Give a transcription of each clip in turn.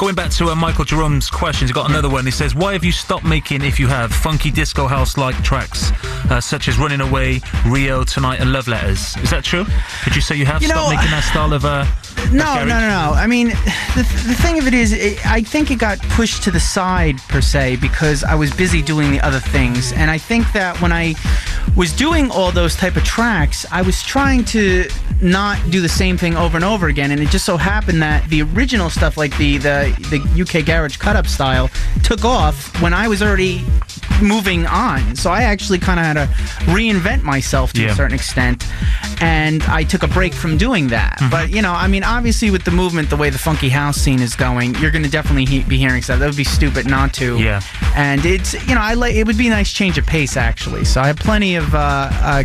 Going back to Michael Jerome's questions, you got another one. He says, why have you stopped making, if you have, funky disco house-like tracks, such as Running Away, Rio, Tonight and Love Letters? Is that true? Could you say you have stopped making that style of... No. I mean, the thing of it is, I think it got pushed to the side, per se, because I was busy doing the other things. And I think that when I was doing all those type of tracks, I was trying to not do the same thing over and over again. And it just so happened that the original stuff, like the UK Garage cut-up style, took off when I was already moving on. So I actually kind of had to reinvent myself to a certain extent. And I took a break from doing that. Mm-hmm. But, you know, I mean, obviously with the movement, the way the funky house scene is going, you're going to definitely be hearing stuff. That would be stupid not to. Yeah. And it's, you know, it would be a nice change of pace, actually. So I have plenty of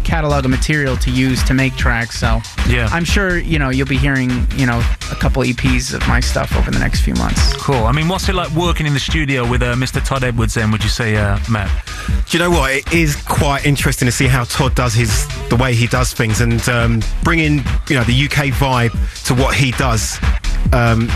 catalog of material to use to make tracks. So yeah, I'm sure, you know, you'll be hearing, you know, a couple EPs of my stuff over the next few months. Cool. I mean, what's it like working in the studio with Mr. Todd Edwards then, would you say, Matt? Do you know what? It is quite interesting to see how Todd does the way he does things, and bringing, you know, the UK vibe to what he does.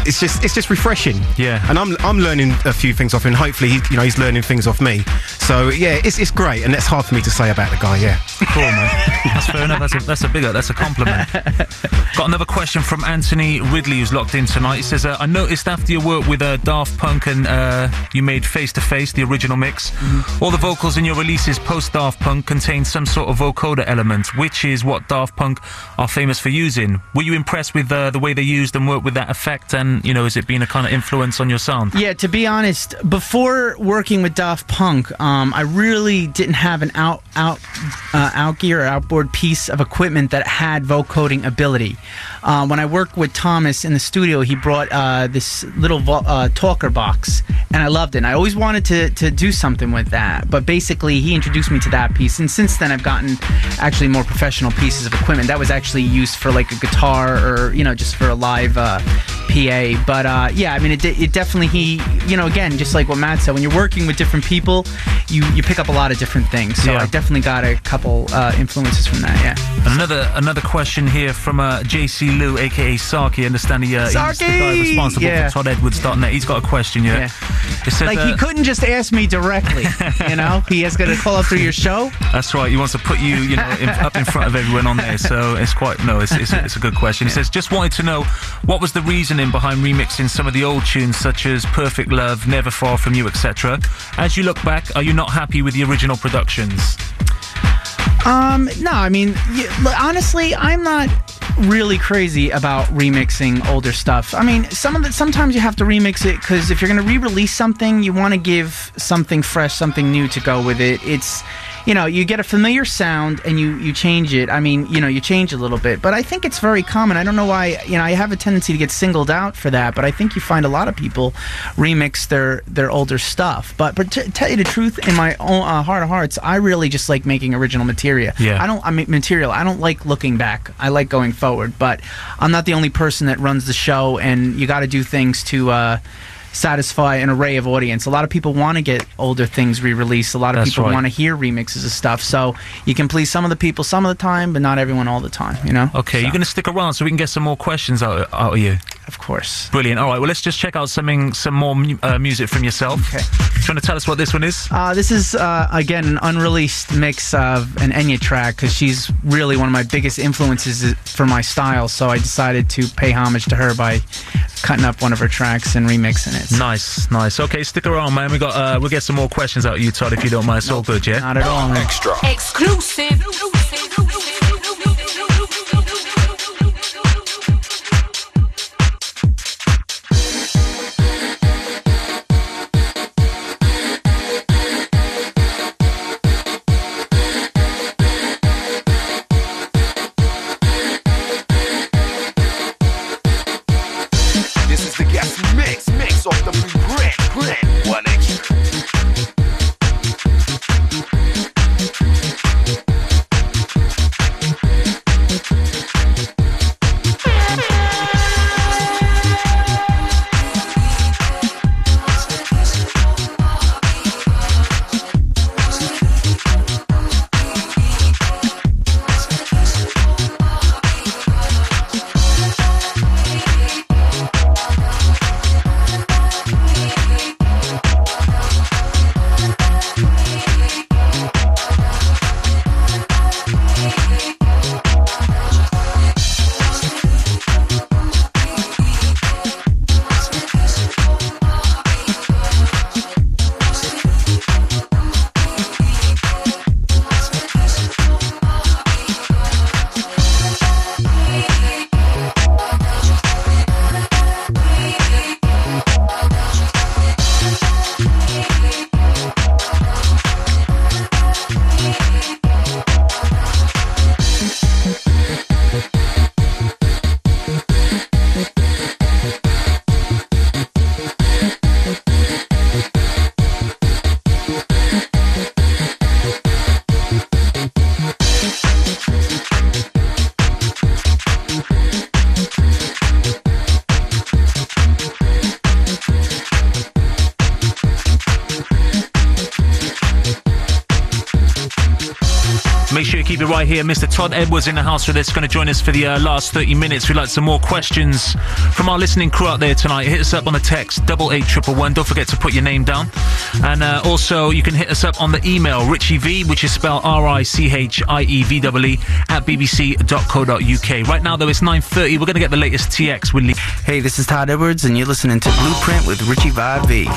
It's just refreshing. Yeah. And I'm learning a few things off him. Hopefully, he's learning things off me. So yeah, it's great, and that's hard for me to say about the guy. Yeah. Cool, man. That's fair enough. That's a compliment. Got another question from Anthony Ridley, who's locked in tonight. He says, I noticed after your work with Daft Punk and you made Face to Face, the original mix, all the vocals in your releases post Daft Punk contain some sort of vocoder element, which is what Daft Punk are famous for using. Were you impressed with the way they used and worked with that effect, and, you know, has it been a kind of influence on your sound? Yeah, to be honest, before working with Daft Punk, I really didn't have an outgear or outboard piece of equipment that had vocoding ability. When I worked with Thomas in the studio, he brought this little talker box, and I loved it. And I always wanted to do something with that, but basically he introduced me to that piece, and since then I've gotten actually more professional pieces of equipment that was actually used for like a guitar or, you know, just for a live PA. But yeah, I mean, it definitely, again, just like what Matt said, when you're working with different people, you pick up a lot of different things. So I definitely got a couple influences from that. Yeah. Another question here from JC Lou, aka Sarky. I understand he's the guy responsible for ToddEdwards.net. He's got a question. Yeah. It says, he couldn't just ask me directly. He has got to call up through your show. That's right. He wants to put you, up in front of everyone on there. So it's it's a good question. He says, just wanted to know what was the reasoning behind remixing some of the old tunes such as Perfect Love, Never Far From You, etc. As you look back, are you not happy with the original productions? No, I mean, honestly, I'm not really crazy about remixing older stuff. I mean, sometimes you have to remix it because if you're going to re-release something, you want to give something fresh, something new to go with it. It's, you get a familiar sound and you change it. I mean, you change a little bit, but I think it's very common. I don't know why, I have a tendency to get singled out for that, but I think you find a lot of people remix their older stuff. But to tell you the truth, in my own heart of hearts, I really just like making original material. Yeah. I don't like looking back. I like going forward, but I'm not the only person that runs the show, and you got to do things to satisfy an array of audience. A lot of people want to get older things re-released. A lot of people want to hear remixes of stuff. So you can please some of the people some of the time, but not everyone all the time, Okay, you're going to stick around so we can get some more questions out of you? Of course. Brilliant. All right, well, let's just check out some more music from yourself. Okay. Do you want to tell us what this one is? This is, again, an unreleased mix of an Enya track, because she's really one of my biggest influences for my style, so I decided to pay homage to her by cutting up one of her tracks and remixing it. Nice. Okay, stick around, man. We'll get some more questions out of you, Todd, if you don't mind. It's all good, yeah? Not at all, man. Extra. Exclusive. This is the guest mix off the Brent. One extra. keep it right here. Mr. Todd Edwards in the house with us, going to join us for the last 30 minutes. We'd like some more questions from our listening crew out there tonight. Hit us up on the text 88111. Don't forget to put your name down. And also, you can hit us up on the email, RichieV, which is spelled RICHIEVEE, at bbc.co.uk. Right now, though, it's 9:30. We're going to get the latest TX with Lee. Hey, this is Todd Edwards, and you're listening to Blueprint with Richie Vibe V.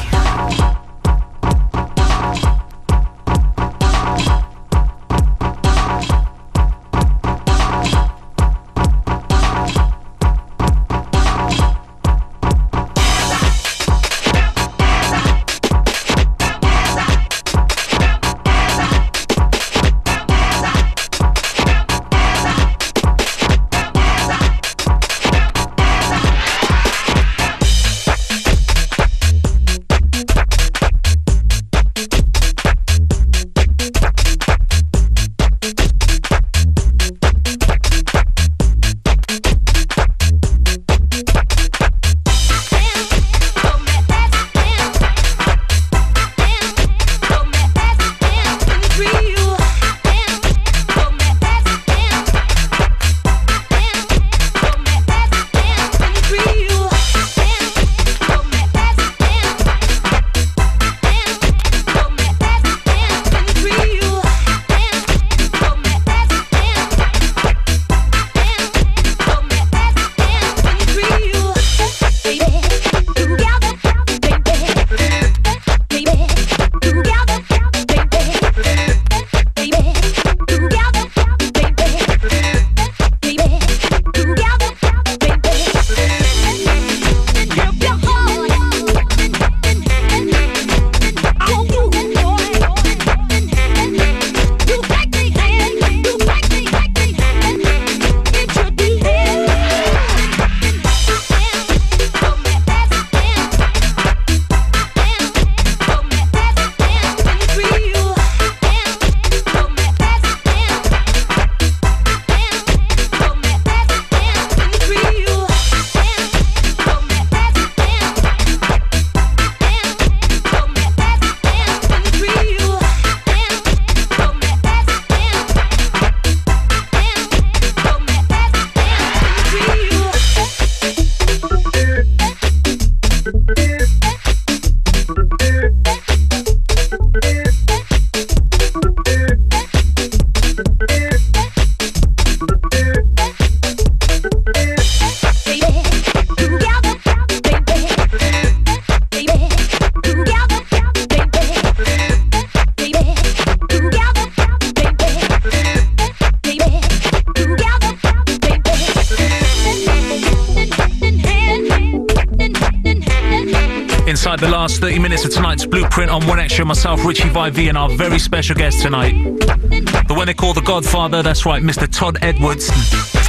The last 30 minutes of tonight's Blueprint on One Extra, myself, Richie Vibe V, and our very special guest tonight, the one they call the Godfather. That's right, Mr. Todd Edwards.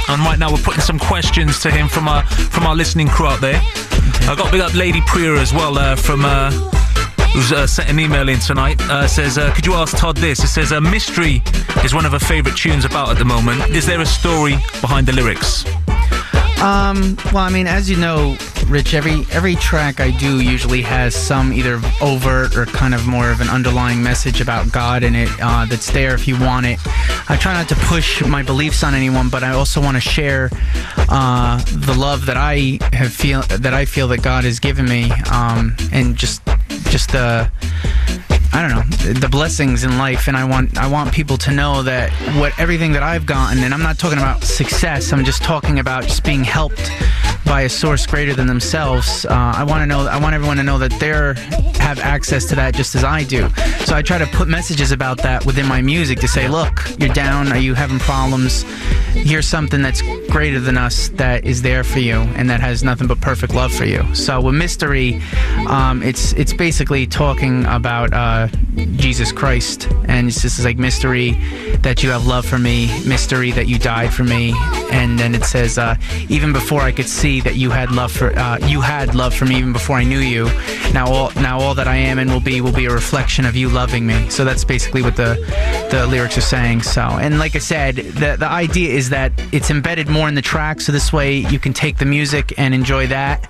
And right now we're putting some questions to him from our listening crew out there. I got to big up Lady Priya as well, who's sent an email in tonight. Says, could you ask Todd this? It says, Mystery is one of her favourite tunes about at the moment. Is there a story behind the lyrics? Well, I mean, as you know, Rich, every track I do usually has some either overt or kind of more of an underlying message about God in it that's there if you want it. I try not to push my beliefs on anyone, but I also want to share the love that I feel that God has given me, and just the, I don't know, the blessings in life. And I want people to know that everything that I've gotten, and I'm not talking about success, I'm just talking about just being helped by a source greater than themselves. I want everyone to know that they have access to that just as I do. So I try to put messages about that within my music to say, look, you're down, are you having problems? Here's something that's greater than us that is there for you and that has nothing but perfect love for you. So with Mystery, it's basically talking about Jesus Christ, and it's just like, mystery that you have love for me, mystery that you died for me. And then it says, even before I could see that you had love for me even before I knew you. Now all that I am and will be a reflection of you loving me. So that's basically what the lyrics are saying. So, and like I said, the idea is that it's embedded more in the track, so this way you can take the music and enjoy that.